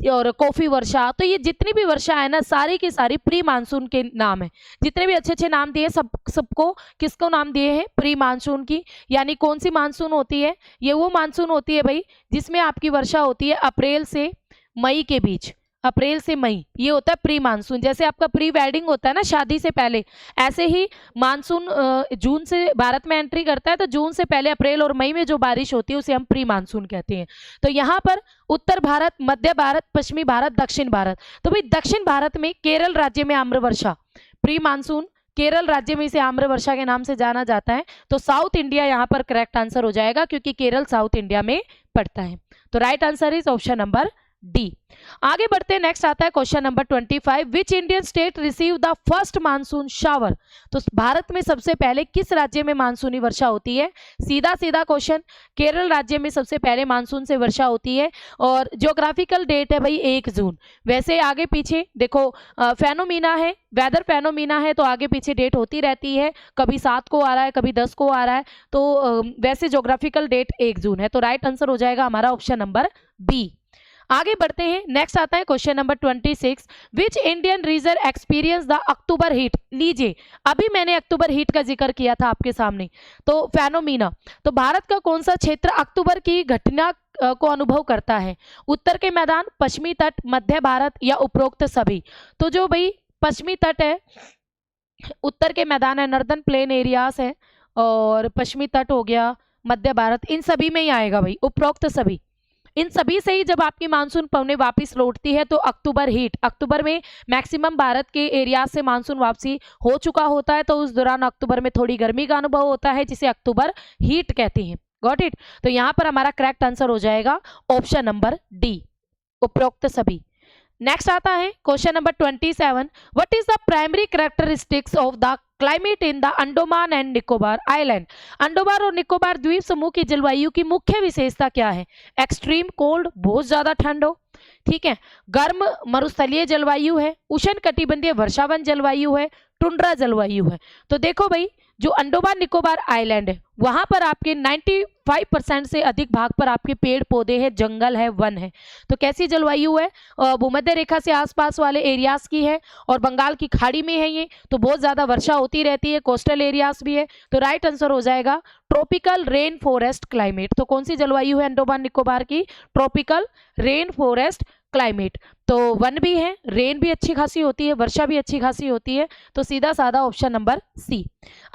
और कॉफी वर्षा, तो ये जितनी भी वर्षा है ना सारी की सारी प्री मानसून के नाम है। जितने भी अच्छे अच्छे नाम दिए सबको किसको नाम दिए हैं, प्री मानसून की। यानी कौन सी मानसून होती है, ये वो मानसून होती है भाई जिसमें आपकी वर्षा होती है अप्रैल से मई के बीच, अप्रैल से मई, ये होता है प्री मानसून। जैसे आपका प्री वेडिंग होता है ना शादी से पहले, ऐसे ही मानसून जून से भारत में एंट्री करता है, तो जून से पहले अप्रैल और मई में जो बारिश होती है उसे हम प्री मानसून कहते हैं। तो यहाँ पर उत्तर भारत, मध्य भारत, पश्चिमी भारत, दक्षिण भारत, तो भाई दक्षिण भारत में केरल राज्य में आम्र वर्षा प्री मानसून, केरल राज्य में इसे आम्र वर्षा के नाम से जाना जाता है। तो साउथ इंडिया यहाँ पर करेक्ट आंसर हो जाएगा क्योंकि केरल साउथ इंडिया में पड़ता है। तो right answer is option number D. आगे बढ़ते हैं, नेक्स्ट आता है question number 25, which Indian state receive the first monsoon shower. तो भारत में सबसे पहले किस राज्य में मानसूनी वर्षा होती है। सीधा सीधा क्वेश्चन, केरल राज्य में सबसे पहले मानसून से वर्षा होती है और ज्योग्राफिकल डेट है भाई 1 जून। वैसे आगे पीछे देखो फेनोमीना है, वेदर फेनोमीना है, तो आगे पीछे डेट होती रहती है, कभी 7 को आ रहा है कभी 10 को आ रहा है, तो वैसे ज्योग्राफिकल डेट 1 जून है। तो राइट आंसर हो जाएगा हमारा ऑप्शन नंबर बी। आगे बढ़ते हैं, नेक्स्ट आता है question number 26, which Indian reason experience the October heat. लीजिए, अभी मैंने अक्टूबर हीट का जिक्र किया था आपके सामने, तो फेनोमीना, तो भारत का कौन सा क्षेत्र अक्टूबर की घटना को अनुभव करता है? उत्तर के मैदान, पश्चिमी तट, मध्य भारत या उपरोक्त सभी? तो जो भाई पश्चिमी तट है, उत्तर के मैदान है, नॉर्दर्न प्लेन एरियाज है, और पश्चिमी तट हो गया, मध्य भारत, इन सभी में ही आएगा भाई, उपरोक्त सभी, इन सभी से ही जब आपकी मानसून पवनें वापस लौटती है तो अक्टूबर हीट, अक्टूबर में मैक्सिमम भारत के एरिया से मानसून वापसी हो चुका होता है, तो उस दौरान अक्टूबर में थोड़ी गर्मी का अनुभव होता है, जिसे अक्टूबर हीट कहते हैं। Got it? तो यहाँ पर हमारा करेक्ट आंसर हो जाएगा ऑप्शन नंबर डी, उपरोक्त सभी। नेक्स्ट आता है question number 27, what is the primary characteristics of the climate in the Andaman and Nicobar island. Andaman और निकोबार द्वीप समूह की जलवायु की मुख्य विशेषता क्या है? एक्सट्रीम कोल्ड, बहुत ज्यादा ठंड हो, ठीक है, गर्म मरुस्थलीय जलवायु है, उष्ण कटिबंधीय वर्षावन जलवायु है, टुंड्रा जलवायु है। तो देखो भाई, जो अंडमान निकोबार आइलैंड है, वहां पर आपके 95% से अधिक भाग पर आपके पेड़ पौधे हैं, जंगल है, वन है। तो कैसी जलवायु है? भूमध्य रेखा से आसपास वाले एरियाज की है, और बंगाल की खाड़ी में है ये, तो बहुत ज्यादा वर्षा होती रहती है, कोस्टल एरियाज भी है। तो राइट आंसर हो जाएगा ट्रॉपिकल रेन फॉरेस्ट क्लाइमेट। तो कौन सी जलवायु है अंडमान निकोबार की? Tropical rain forest climate. तो वन भी है, रेन भी अच्छी खासी होती है, वर्षा भी अच्छी खासी होती है, तो सीधा साधा ऑप्शन नंबर सी।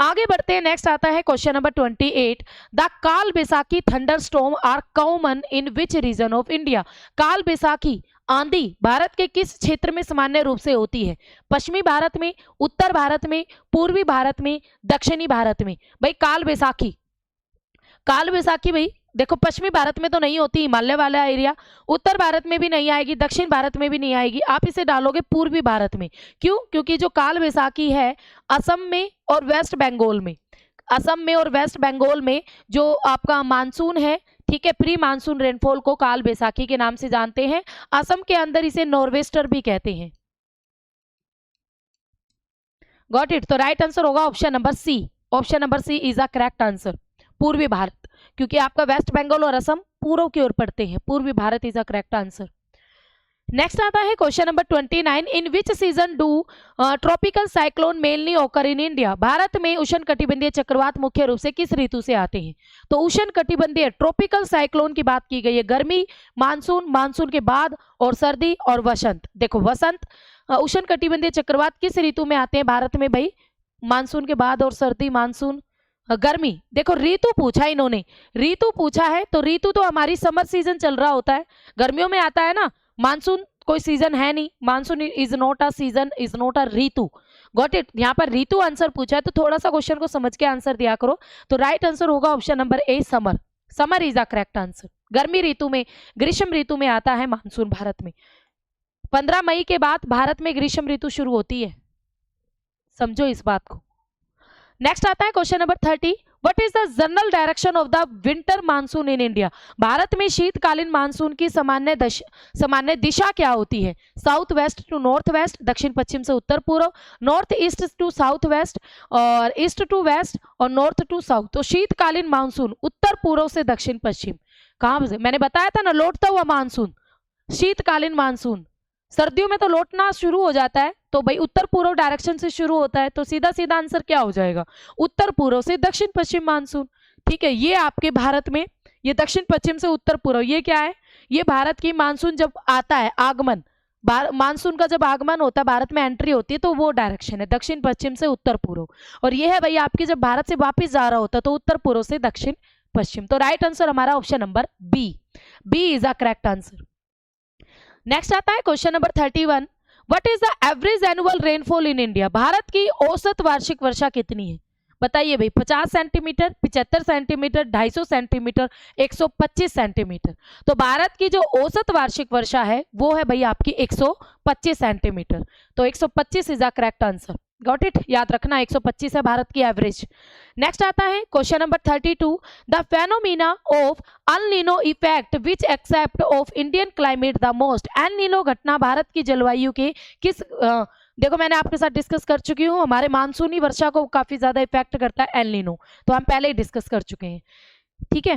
आगे बढ़ते हैं, नेक्स्ट आता है question number 28, the Kal Baisakhi thunderstorm are common in which region of India. Kal Baisakhi आंधी भारत के किस क्षेत्र में सामान्य रूप से होती है? पश्चिमी भारत में, उत्तर भारत में, पूर्वी भारत में, दक्षिणी भारत में? भाई काल बैसाखी, काल बैसाखी भाई देखो पश्चिमी भारत में तो नहीं होती, हिमालय वाला एरिया, उत्तर भारत में भी नहीं आएगी, दक्षिण भारत में भी नहीं आएगी, आप इसे डालोगे पूर्वी भारत में। क्यों? क्योंकि जो काल बैसाखी है असम में और वेस्ट बंगाल में, असम में और वेस्ट बंगाल में जो आपका मानसून है, ठीक है, प्री मानसून रेनफॉल को काल बैसाखी के नाम से जानते हैं। असम के अंदर इसे नॉर्वेस्टर भी कहते हैं। Got it? तो राइट आंसर होगा option number C, option number C is the correct answer, पूर्वी भारत, क्योंकि आपका वेस्ट बंगाल और असम पूर्व की ओर पड़ते हैं, पूर्वी Bharat is the correct answer. Next आता है question number 29, in which season do tropical cyclone mainly ओकर इन इंडिया। भारत में उष्ण कटिबंधीय चक्रवात मुख्य रूप से किस ऋतु से आते हैं? तो उष्ण कटिबंधीय ट्रॉपिकल साइक्लोन की बात की गई है, गर्मी, मानसून, मानसून के बाद, और सर्दी और वसंत। देखो वसंत, उष्ण कटिबंधीय चक्रवात किस ऋतु में आते हैं भारत में भाई? मानसून के बाद, और सर्दी, मानसून, गर्मी। देखो ऋतु पूछा इन्होंने, ऋतु पूछा है, तो ऋतु तो हमारी समर सीजन चल रहा होता है, गर्मियों में आता है ना, मानसून कोई सीजन है नहीं, monsoon is not a season, is not a Ritu. Got it? यहाँ पर ऋतु आंसर पूछा है, तो थोड़ा सा क्वेश्चन को समझ के आंसर दिया करो। तो राइट आंसर होगा option number A, summer, summer is the correct answer. गर्मी ऋतु में, ग्रीष्म ऋतु में आता है मानसून भारत में। 15 मई के बाद भारत में ग्रीष्म ऋतु शुरू होती है, समझो इस बात को। नेक्स्ट आता है question number 30, what is the general direction of the winter monsoon in India. Bharat में शीतकालीन मानसून की सामान्य दिशा क्या होती है? South west to north west, दक्षिण पश्चिम से उत्तर पूर्व, north east to south west, और ईस्ट टू वेस्ट, और नॉर्थ टू साउथ। तो शीतकालीन मानसून उत्तर पूर्व से दक्षिण पश्चिम। कहाँ से? मैंने बताया था ना, लौटता हुआ मानसून, शीतकालीन मानसून। सर्दियों में तो लौटना शुरू हो जाता है, तो भाई उत्तर पूर्व डायरेक्शन से शुरू होता है, तो सीधा सीधा आंसर क्या हो जाएगा? उत्तर पूर्व से दक्षिण पश्चिम मानसून। ठीक है, ये आपके भारत में, ये दक्षिण पश्चिम से उत्तर पूर्व, ये क्या है? ये भारत की मानसून जब आता है, आगमन, मानसून का जब आगमन होता है, भारत में एंट्री होती है, तो वो डायरेक्शन है दक्षिण पश्चिम से उत्तर पूर्व। और ये है भाई आपकी जब भारत से वापिस जा रहा होता है, तो उत्तर पूर्व से दक्षिण पश्चिम। तो राइट आंसर हमारा option number B, B is the correct answer. Next आता है question number 31, what is the average annual rainfall in India. Bharat की औसत वार्षिक वर्षा कितनी है? बताइए भाई, 50 सेंटीमीटर, 75 सेंटीमीटर, 250 सेंटीमीटर, 125 सेंटीमीटर। तो भारत की जो औसत वार्षिक वर्षा है वो है भाई आपकी 125 सेंटीमीटर। तो 125 is the correct answer. Got it? याद रखना 125 है भारत की एवरेज। नेक्स्ट आता है question number 32, the phenomena of El Nino effect which except of Indian climate the most. El Nino घटना भारत की जलवायु के किस देखो मैंने आपके साथ डिस्कस कर चुकी हूँ, हमारे मानसूनी वर्षा को काफी ज्यादा इफेक्ट करता है एल नीनो, तो हम पहले ही डिस्कस कर चुके हैं। ठीक है,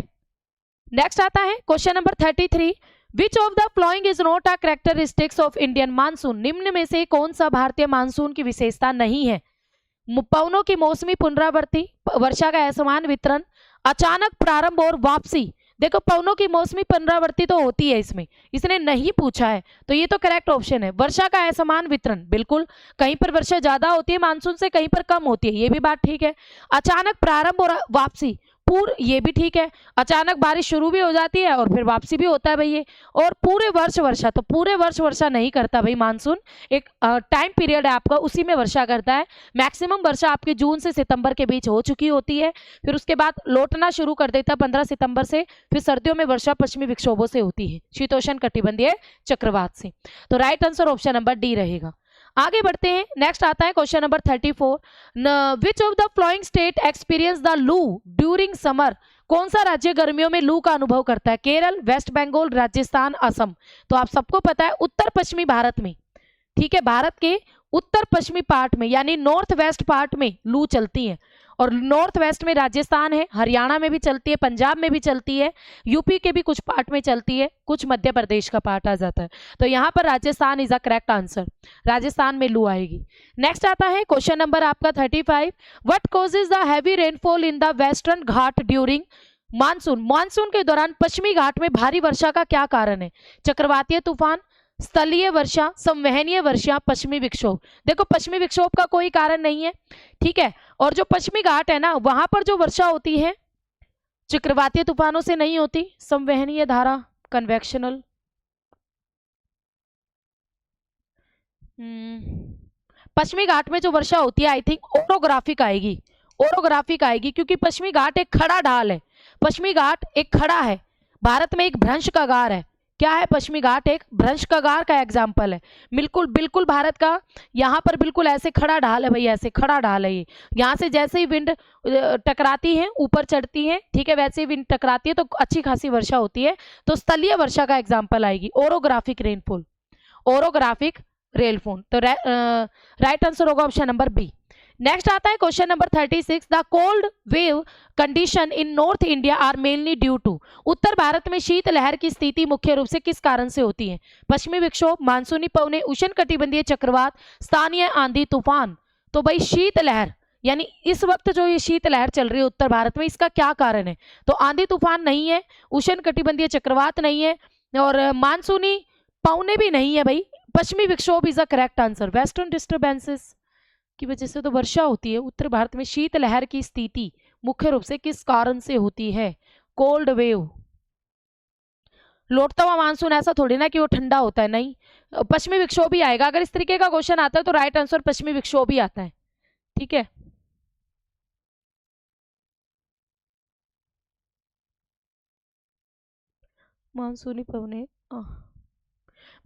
नेक्स्ट आता है question number 33, which of the following is not a characteristics of Indian monsoon, निम्न में से कौन सा भारतीय मानसून की विशेषता नहीं है? पवनों की मौसमी पुनरावृत्ति, वर्षा का असमान वितरण, अचानक प्रारंभ और वापसी। देखो पवनों की मौसमी पुनरावृत्ति तो होती है, इसमें इसने नहीं पूछा है, तो ये तो करेक्ट ऑप्शन है। वर्षा का असमान वितरण, बिल्कुल, कहीं पर वर्षा ज्यादा होती है मानसून से, कहीं पर कम होती है, ये भी बात ठीक है। अचानक प्रारंभ और वापसी, पूर्व, ये भी ठीक है। अचानक बारिश शुरू भी हो जाती है और फिर वापसी भी होता है भाई ये। और पूरे वर्ष वर्षा, तो पूरे वर्ष वर्षा नहीं करता भाई मानसून, एक टाइम पीरियड है आपका, उसी में वर्षा करता है। मैक्सिमम वर्षा आपकी जून से सितंबर के बीच हो चुकी होती है, फिर उसके बाद लौटना शुरू कर देता है 15 सितंबर से। फिर सर्दियों में वर्षा पश्चिमी विक्षोभों से होती है, शीतोष्ण कटिबंधीय चक्रवात से। तो right answer option number D रहेगा। आगे बढ़ते हैं, नेक्स्ट आता है question number 34। Which of the flowing state experience the लू ड्यूरिंग समर, कौन सा राज्य गर्मियों में लू का अनुभव करता है? केरल, वेस्ट बंगाल, राजस्थान, असम। तो आप सबको पता है उत्तर पश्चिमी भारत में, ठीक है, भारत के उत्तर पश्चिमी पार्ट में यानी नॉर्थ वेस्ट पार्ट में लू चलती है। और नॉर्थ वेस्ट में राजस्थान है, हरियाणा में भी चलती है, पंजाब में भी चलती है, यूपी के भी कुछ पार्ट में चलती है, कुछ मध्य प्रदेश का पार्ट आ जाता है। तो यहाँ पर Rajasthan is a correct answer, Rajasthan में लू आएगी। नेक्स्ट आता है क्वेश्चन नंबर आपका 35। What causes the heavy rainfall in the western Ghat during monsoon, monsoon के दौरान पश्चिमी घाट में भारी वर्षा का क्या कारण है? चक्रवातीय तूफान, स्थलीय वर्षा, संवहनीय वर्षा, पश्चिमी विक्षोभ। देखो पश्चिमी विक्षोभ का कोई कारण नहीं है, ठीक है, और जो पश्चिमी घाट है ना, वहां पर जो वर्षा होती है चक्रवातीय तूफानों से नहीं होती, संवहनीय धारा, कन्वेक्शनल, पश्चिमी घाट में जो वर्षा होती है आई थिंक ओरोग्राफिक आएगी, ओरोग्राफिक आएगी, क्योंकि पश्चिमी घाट एक खड़ा ढाल है, पश्चिमी घाट एक खड़ा है, भारत में एक भ्रंश का गार है। क्या है? पश्चिमी घाट एक भ्रंश का गार का एग्जाम्पल है, बिल्कुल बिल्कुल भारत का, यहाँ पर बिल्कुल ऐसे खड़ा ढाल है भाई, ऐसे खड़ा ढाल है ये, यहाँ से जैसे ही विंड टकराती है ऊपर चढ़ती है, ठीक है, वैसे ही विंड टकराती है तो अच्छी खासी वर्षा होती है। तो स्थलीय वर्षा का एग्जाम्पल आएगी ओरोग्राफिक रेनफॉल, ओरोग्राफिक रेनफॉल। तो राइट आंसर होगा ऑप्शन नंबर बी। नेक्स्ट आता है question number 36। The cold wave condition in north India are mainly due to, उत्तर भारत में शीत लहर की स्थिति मुख्य रूप से किस कारण से होती है? पश्चिमी विक्षोभ, मानसूनी पवने, उष्ण कटिबंधीय चक्रवात, स्थानीय आंधी तूफान। तो भाई शीत लहर, यानी इस वक्त जो ये शीत लहर चल रही है उत्तर भारत में, इसका क्या कारण है? तो आंधी तूफान नहीं है, उष्ण कटिबंधीय चक्रवात नहीं है, और मानसूनी पवने भी नहीं है भाई, पश्चिमी विक्षोभ is a correct answer. Western disturbances की वजह से तो वर्षा होती है, उत्तर भारत में शीत लहर की स्थिति मुख्य रूप से किस कारण से होती है? Cold wave. लौटता हुआ मानसून ऐसा थोड़ी ना कि वो ठंडा होता है, नहीं, पश्चिमी विक्षोभ ही आएगा। अगर इस तरीके का क्वेश्चन आता है तो राइट आंसर पश्चिमी विक्षोभ ही आता है, ठीक है। मानसूनी पवने,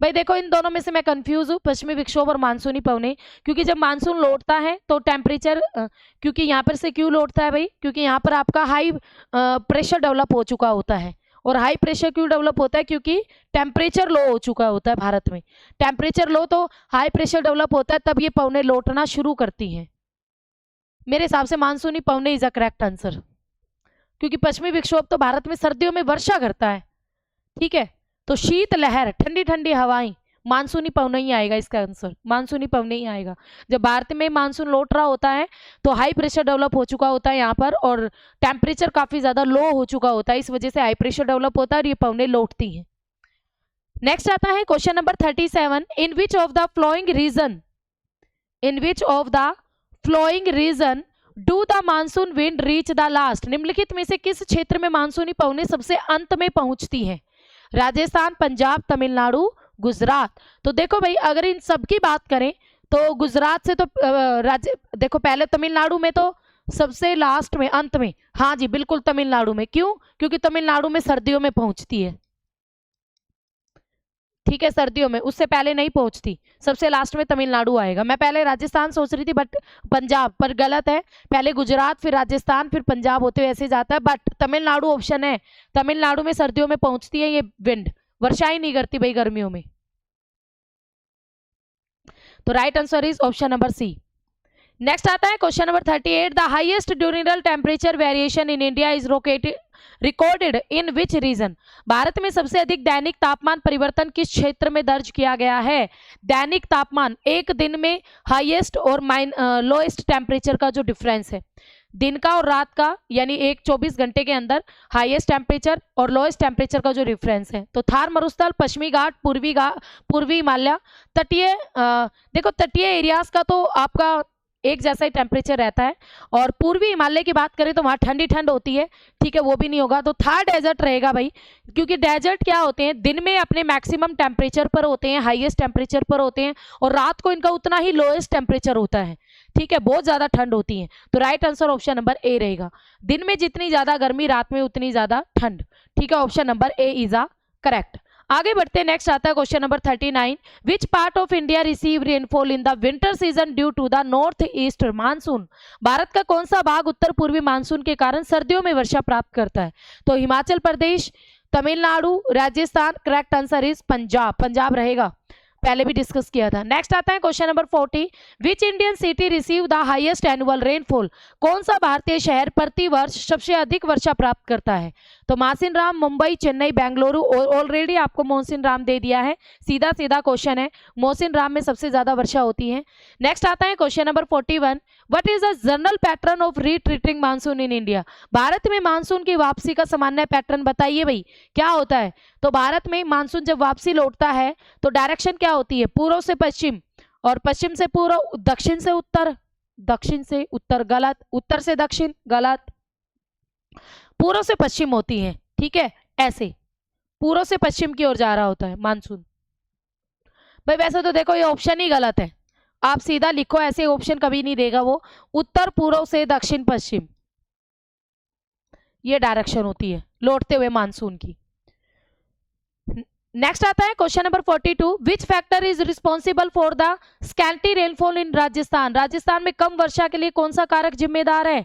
भाई देखो इन दोनों में से मैं कंफ्यूज हूँ, पश्चिमी विक्षोभ और मानसूनी पवने, क्योंकि जब मानसून लौटता है तो टेम्परेचर, क्योंकि यहाँ पर से क्यों लौटता है भाई? क्योंकि यहाँ पर आपका हाई प्रेशर डेवलप हो चुका होता है, और हाई प्रेशर क्यों डेवलप होता है? क्योंकि टेम्परेचर लो हो चुका होता है भारत में, टेम्परेचर लो तो हाई प्रेशर डेवलप होता है, तब ये पवने लौटना शुरू करती हैं। मेरे हिसाब से मानसूनी पवने इज अ करेक्ट आंसर, क्योंकि पश्चिमी विक्षोभ तो भारत में सर्दियों में वर्षा करता है, ठीक है, तो शीत लहर, ठंडी ठंडी हवाएं, मानसूनी पवने ही आएगा इसका आंसर, मानसूनी पवने ही आएगा। जब भारत में मानसून लौट रहा होता है तो हाई प्रेशर डेवलप हो चुका होता है यहाँ पर, और टेम्परेचर काफी ज्यादा लो हो चुका होता है, इस वजह से हाई प्रेशर डेवलप होता है और ये पवने लौटती हैं। नेक्स्ट आता है question number 37। In which of the following region, in which of the following region do the monsoon wind reach the last, निम्नलिखित में से किस क्षेत्र में मानसूनी पवने सबसे अंत में पहुंचती हैं? राजस्थान, पंजाब, तमिलनाडु, गुजरात। तो देखो भाई अगर इन सब की बात करें तो गुजरात से तो देखो पहले तमिलनाडु में तो सबसे लास्ट में, अंत में, हाँ जी बिल्कुल तमिलनाडु में। क्यों? क्योंकि तमिलनाडु में सर्दियों में पहुंचती है, ठीक है, सर्दियों में, उससे पहले नहीं पहुंचती, सबसे लास्ट में तमिलनाडु आएगा। मैं पहले राजस्थान सोच रही थी बट पंजाब, पर गलत है, पहले गुजरात फिर राजस्थान फिर पंजाब होते हुए ऐसे जाता है, बट तमिलनाडु ऑप्शन है, तमिलनाडु में सर्दियों में पहुंचती है ये विंड, वर्षा ही नहीं करती भाई गर्मियों में। तो right answer is option number C. Next आता है question number 38, the highest diurnal temperature variation in India is recorded in which region. भारत में सबसे अधिक दैनिक तापमान परिवर्तन किस क्षेत्र में दर्ज किया गया है। दैनिक तापमान, एक दिन में हाईएस्ट और लोएस्ट टेम्परेचर का जो डिफरेंस है, दिन का और रात का, यानी एक 24 घंटे के अंदर हाईएस्ट टेम्परेचर और लोएस्ट टेम्परेचर का जो डिफरेंस है। तो थार मरुस्थल, पश्चिमी घाट, पूर्वी हिमालय, तटीय, देखो तटीय एरियाज का तो आपका एक जैसा ही टेम्परेचर रहता है, और पूर्वी हिमालय की बात करें तो वहाँ ठंडी ठंड होती है, ठीक है, वो भी नहीं होगा। तो थार डेजर्ट रहेगा भाई, क्योंकि डेजर्ट क्या होते हैं, दिन में अपने मैक्सिमम टेम्परेचर पर होते हैं, हाईएस्ट टेम्परेचर पर होते हैं, और रात को इनका उतना ही लोएस्ट टेम्परेचर होता है, ठीक है, बहुत ज़्यादा ठंड होती है। तो राइट आंसर ऑप्शन नंबर ए रहेगा, दिन में जितनी ज़्यादा गर्मी, रात में उतनी ज़्यादा ठंड, ठीक है, option number A is a correct. आगे बढ़ते हैं, नेक्स्ट आता है question number 39, which part of India receive rainfall in the winter season due to the north east monsoon. Bharat का कौन सा भाग उत्तर पूर्वी मानसून के कारण सर्दियों में वर्षा प्राप्त करता है। तो Himachal Pradesh, Tamil Nadu, Rajasthan, correct answer is Punjab, Punjab रहेगा, पहले भी डिस्कस किया था। नेक्स्ट आता है question number 40, which Indian city receive the highest annual rainfall. कौन सा भारतीय शहर प्रति वर्ष सबसे अधिक वर्षा प्राप्त करता है। तो मौसिन राम, मुंबई, चेन्नई, बेंगलुरु, ऑलरेडी आपको मौसिन राम दे दिया है, सीधा सीधा क्वेश्चन है, मौसिन राम में सबसे ज्यादा वर्षा होती है। नेक्स्ट आता है question number 41, what is the general pattern of retreating monsoon in India. Bharat में मानसून की वापसी का सामान्य पैटर्न बताइए भाई, क्या होता है। तो भारत में मानसून जब वापसी लौटता है तो डायरेक्शन क्या होती है, पूर्व से पश्चिम, और पश्चिम से पूर्व, दक्षिण से उत्तर, दक्षिण से उत्तर गलत, उत्तर से दक्षिण गलत, पूर्व से पश्चिम होती है, ठीक है, ऐसे पूर्व से पश्चिम की ओर जा रहा होता है मानसून। भाई वैसे तो देखो ये ऑप्शन ही गलत है, आप सीधा लिखो, ऐसे ऑप्शन कभी नहीं देगा वो, उत्तर पूर्व से दक्षिण पश्चिम, ये डायरेक्शन होती है लौटते हुए मानसून की। नेक्स्ट आता है question number 42, which factor is responsible for the scanty rainfall in Rajasthan. Rajasthan में कम वर्षा के लिए कौन सा कारक जिम्मेदार है।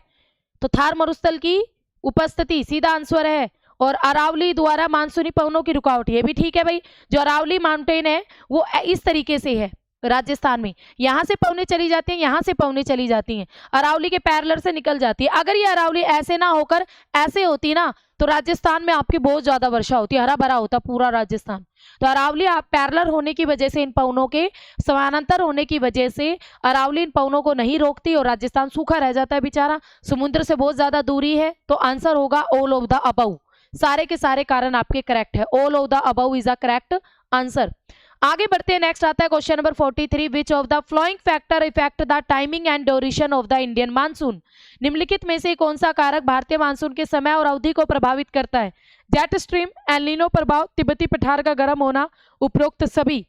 तो थार मरुस्थल की उपस्थिति, सीधा आंसर है, और अरावली द्वारा मानसूनी पवनों की रुकावट, ये भी ठीक है भाई, जो अरावली माउंटेन है वो इस तरीके से है राजस्थान में, यहाँ से पवने चली जाती हैं, यहाँ से पवने चली जाती हैं, अरावली के पैरेलल से निकल जाती है। अगर ये अरावली ऐसे ना होकर ऐसे होती ना तो राजस्थान में आपकी बहुत ज्यादा वर्षा होती है, हरा भरा होता पूरा राजस्थान। तो अरावली आप पैरेलल होने की वजह से, इन पवनों के समानांतर होने की वजह से अरावली इन पवनों को नहीं रोकती और राजस्थान सूखा रह जाता है बेचारा, समुद्र से बहुत ज्यादा दूरी है। तो आंसर होगा ऑल ऑफ द अबव, सारे के सारे कारण आपके करेक्ट है, all of the above is a correct answer. आगे बढ़ते हैं, नेक्स्ट आता है question number 43, which of the flowing factor effect the timing and duration of the Indian monsoon. निम्नलिखित में से कौन सा कारक भारतीय मानसून के समय और अवधि को प्रभावित करता है। जेट स्ट्रीम, एल नीनो प्रभाव, तिब्बती पठार का गर्म होना, उपरोक्त सभी।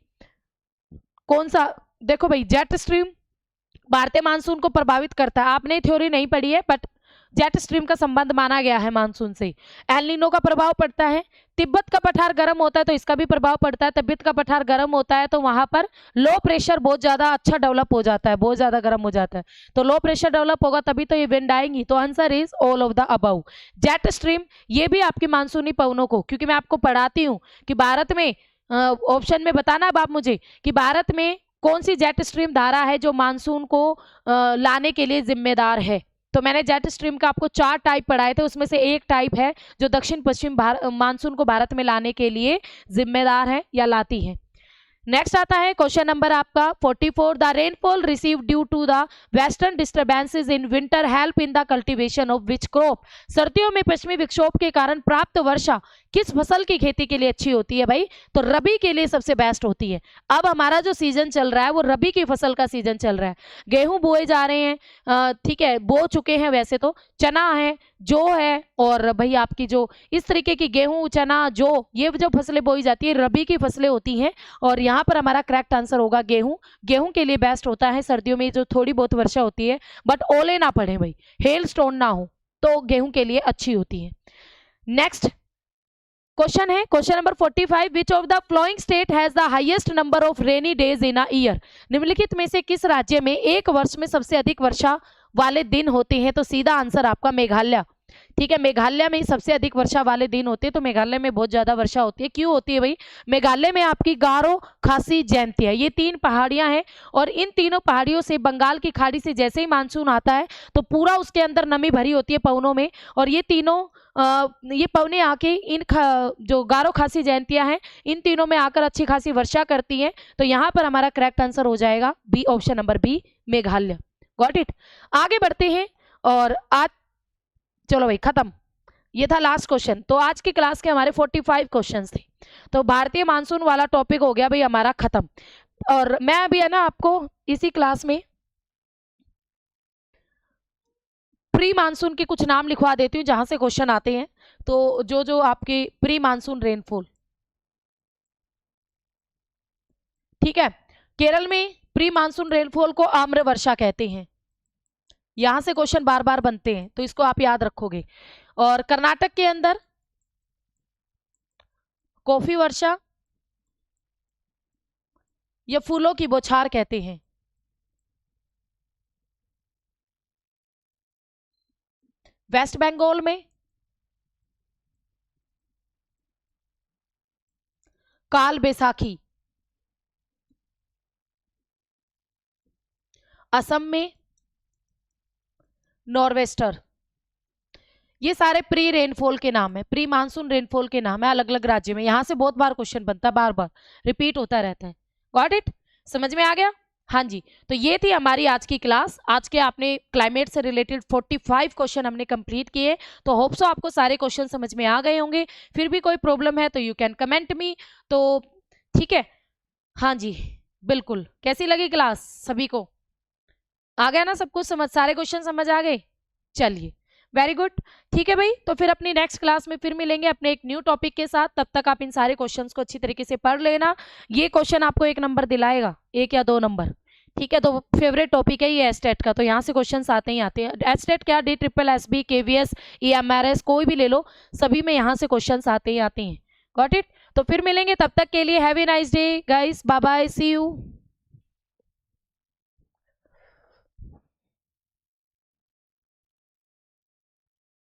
कौन सा, देखो भाई जेट स्ट्रीम भारतीय मानसून को प्रभावित करता है, आपने थ्योरी नहीं पढ़ी है बट जेट स्ट्रीम का संबंध माना गया है मानसून से। एल नीनो का प्रभाव पड़ता है, तिब्बत का पठार गर्म होता है तो इसका भी प्रभाव पड़ता है, तिब्बत का पठार गर्म होता है तो वहां पर लो प्रेशर बहुत ज्यादा अच्छा डेवलप हो जाता है, बहुत ज्यादा गर्म हो जाता है, तो लो प्रेशर डेवलप होगा तभी तो ये विंड आएंगी। तो answer is all of the above. Jet stream ये भी आपकी मानसूनी पवनों को, क्योंकि मैं आपको पढ़ाती हूँ कि भारत में, ऑप्शन में बताना अब आप मुझे कि भारत में कौन सी जेट स्ट्रीम धारा है जो मानसून को लाने के लिए जिम्मेदार है। तो मैंने जेट स्ट्रीम का आपको 4 टाइप पढ़ाए थे, उसमें से एक टाइप है जो दक्षिण पश्चिम मानसून को भारत में लाने के लिए जिम्मेदार है या लाती है। नेक्स्ट आता है क्वेश्चन नंबर आपका 44, the rainfall receive due to the western disturbances in winter help in the cultivation of which crop. सर्दियों में पश्चिमी विक्षोभ के कारण प्राप्त वर्षा किस फसल की खेती के लिए अच्छी होती है भाई। तो रबी के लिए सबसे बेस्ट होती है। अब हमारा जो सीजन चल रहा है वो रबी की फसल का सीजन चल रहा है, गेहूं बोए जा रहे हैं, ठीक है, बो चुके हैं, वैसे तो चना है, जो है, और भाई आपकी जो इस तरीके की गेहूं, चना, जो ये जो फसलें बोई जाती है रबी की फसलें होती हैं। और यहाँ पर हमारा करेक्ट आंसर होगा गेहूं। गेहूं के लिए बेस्ट होता है सर्दियों में जो थोड़ी बहुत वर्षा होती है, बट ओले ना पड़े भाई, हेल स्टोन ना हो, तो गेहूं के लिए अच्छी होती है। नेक्स्ट क्वेश्चन है question number 45, which of the flowing state has the highest number of rainy days in a year. निम्नलिखित में से किस राज्य में एक वर्ष में सबसे अधिक वर्षा वाले दिन होते हैं। तो सीधा आंसर आपका मेघालय। ठीक है, मेघालय में सबसे अधिक वर्षा वाले दिन होते हैं, तो मेघालय में बहुत ज्यादा वर्षा होती है। क्यों होती है भाई? मेघालय में आपकी गारो, खासी, जयंतिया, ये 3 पहाड़ियां हैं, और इन तीनों पहाड़ियों से बंगाल की खाड़ी से जैसे ही मानसून आता है तो पूरा उसके अंदर नमी भरी होती है पवनों में, और ये तीनों ये पवने आके इन जो गारो, खासी, जयंतिया हैं, इन तीनों में आकर अच्छी खासी वर्षा करती हैं। तो यहाँ पर हमारा करेक्ट आंसर हो जाएगा B, option number B, Meghalaya. Got it. आगे बढ़ते हैं, और आज चलो भाई खत्म, ये था लास्ट क्वेश्चन। तो आज की क्लास के हमारे 45 क्वेश्चंस थे, तो भारतीय मानसून वाला टॉपिक हो गया भाई हमारा खत्म। और मैं अभी है ना आपको इसी क्लास में प्री मानसून के कुछ नाम लिखवा देती हूँ जहां से क्वेश्चन आते हैं। तो जो जो आपके प्री मानसून रेनफॉल, ठीक है, केरल में प्री मानसून रेनफॉल को आम्र वर्षा कहते हैं, यहां से क्वेश्चन बार बार बनते हैं, तो इसको आप याद रखोगे। और कर्नाटक के अंदर कॉफी वर्षा या फूलों की बौछार कहते हैं। वेस्ट बंगाल में काल बैसाखी, असम में नॉर्वेस्टर। ये सारे प्री रेनफॉल के नाम है, प्री मानसून रेनफॉल के नाम है अलग अलग राज्य में। यहां से बहुत बार क्वेश्चन बनता है, बार बार रिपीट होता रहता है। Got it? समझ में आ गया? हाँ जी। तो ये थी हमारी आज की क्लास। आज के आपने क्लाइमेट से रिलेटेड 45 क्वेश्चन हमने कंप्लीट किए। तो होप सो आपको सारे क्वेश्चन समझ में आ गए होंगे। फिर भी कोई प्रॉब्लम है तो यू कैन कमेंट मी। तो ठीक है, हाँ जी बिल्कुल। कैसी लगी क्लास? सभी को आ गया ना सब कुछ समझ? सारे क्वेश्चन समझ आ गए? चलिए वेरी गुड। ठीक है भाई, तो फिर अपनी नेक्स्ट क्लास में फिर मिलेंगे अपने एक न्यू टॉपिक के साथ। तब तक आप इन सारे क्वेश्चंस को अच्छी तरीके से पढ़ लेना। ये क्वेश्चन आपको 1 नंबर दिलाएगा, 1 या 2 नंबर। ठीक है, तो फेवरेट टॉपिक है ये एस्टेट का, तो यहाँ से क्वेश्चंस आते ही आते हैं। एस्टेट क्या, DSSB, KVS, EMRS कोई भी ले लो, सभी में यहाँ से क्वेश्चंस आते ही आते हैं। Got it? तो फिर मिलेंगे, तब तक के लिए have a nice day guys, bye bye, see you.